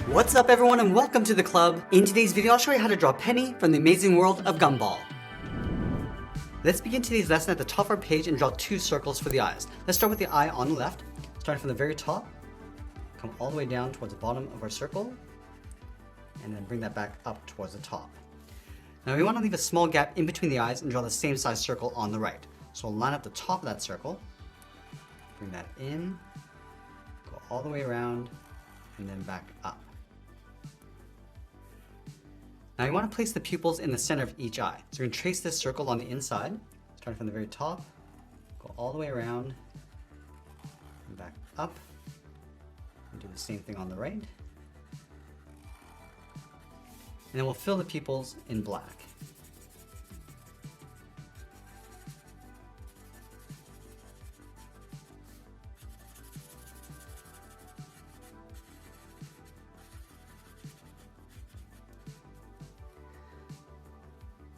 What's up everyone and welcome to the club. In today's video I'll show you how to draw Penny from the Amazing World of Gumball. Let's begin today's lesson at the top of our page and draw two circles for the eyes. Let's start with the eye on the left. Starting from the very top, come all the way down towards the bottom of our circle, and then bring that back up towards the top. Now we want to leave a small gap in between the eyes and draw the same size circle on the right. So we'll line up the top of that circle, bring that in, go all the way around, and then back up. Now you want to place the pupils in the center of each eye. So we're going to trace this circle on the inside, starting from the very top, go all the way around, and back up, and do the same thing on the right. And then we'll fill the pupils in black.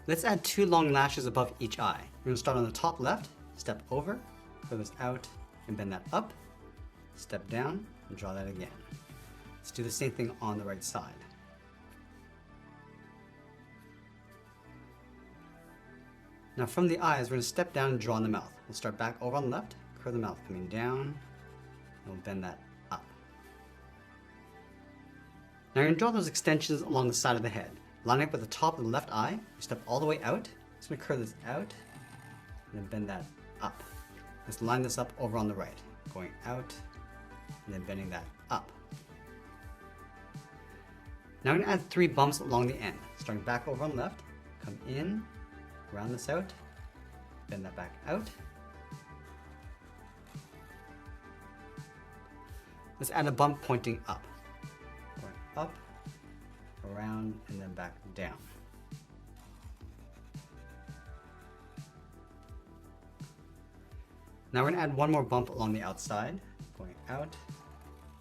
Let's add two long lashes above each eye. We're going to start on the top left, step over, curl this out, and bend that up, step down, and draw that again. Let's do the same thing on the right side. Now from the eyes, we're going to step down and draw in the mouth. We'll start back over on the left, curl the mouth coming down, and we'll bend that up. Now you're going to draw those extensions along the side of the head. Line up with the top of the left eye, you step all the way out. Just going to curl this out, and then bend that up. Let's line this up over on the right, going out, and then bending that up. Now I'm going to add 3 bumps along the end. Starting back over on the left, come in, round this out, bend that back out. Let's add a bump pointing up. Going up, around, and then back down. Now we're going to add one more bump along the outside, going out,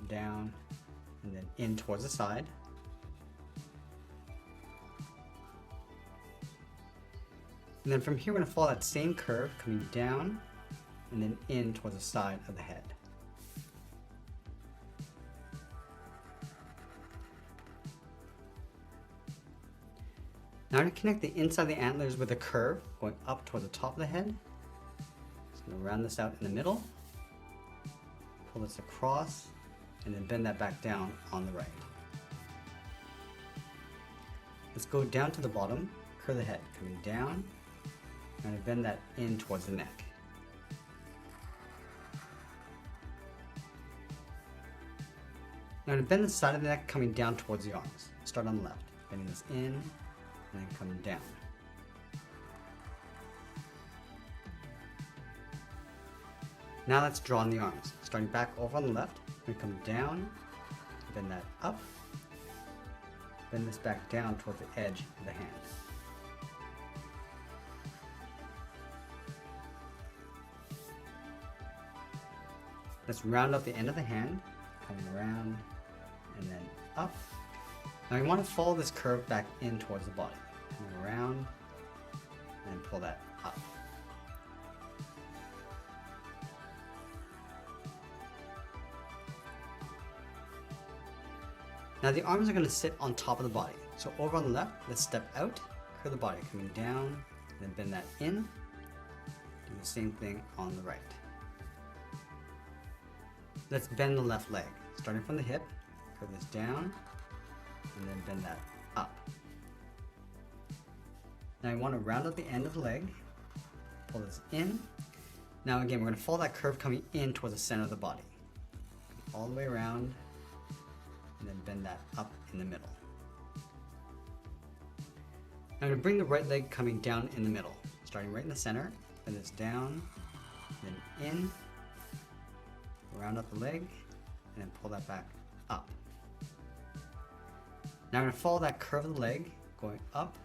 down, and then in towards the side. And then from here we're going to follow that same curve, coming down, and then in towards the side of the head. Now I'm going to connect the inside of the antlers with a curve going up towards the top of the head. Just going to round this out in the middle, pull this across, and then bend that back down on the right. Let's go down to the bottom, curl the head, coming down, and bend that in towards the neck. Now I'm going to bend the side of the neck coming down towards the arms. Start on the left, bending this in, and then coming down. Now let's draw on the arms. Starting back over on the left, we come down, bend that up, bend this back down towards the edge of the hand. Let's round up the end of the hand, coming around and then up. Now you want to follow this curve back in towards the body. Coming around and pull that up. Now the arms are going to sit on top of the body. So over on the left, let's step out, curl the body, coming down, then bend that in. Do the same thing on the right. Let's bend the left leg. Starting from the hip, curl this down, and then bend that up. Now you want to round up the end of the leg, pull this in. Now again, we're going to follow that curve coming in towards the center of the body. All the way around, and then bend that up in the middle. Now I'm going to bring the right leg coming down in the middle, starting right in the center, bend this down, then in, round up the leg, and then pull that back up. Now I'm going to follow that curve of the leg, going up.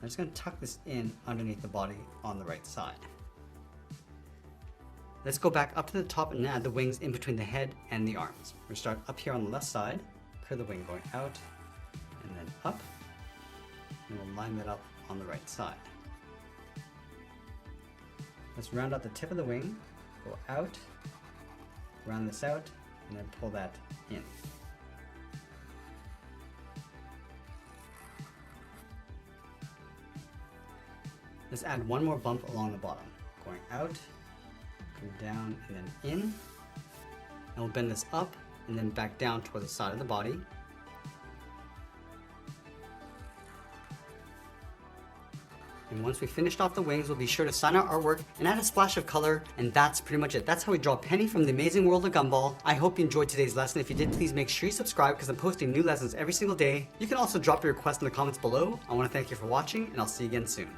I'm just going to tuck this in underneath the body on the right side. Let's go back up to the top and add the wings in between the head and the arms. We're going to start up here on the left side, curl the wing going out, and then up, and we'll line that up on the right side. Let's round out the tip of the wing, go out, round this out, and then pull that in. Let's add one more bump along the bottom. Going out, come down, and then in. And we'll bend this up and then back down towards the side of the body. And once we finished off the wings, we'll be sure to sign our artwork and add a splash of color, and that's pretty much it. That's how we draw Penny from the Amazing World of Gumball. I hope you enjoyed today's lesson. If you did, please make sure you subscribe because I'm posting new lessons every single day. You can also drop your request in the comments below. I want to thank you for watching, and I'll see you again soon.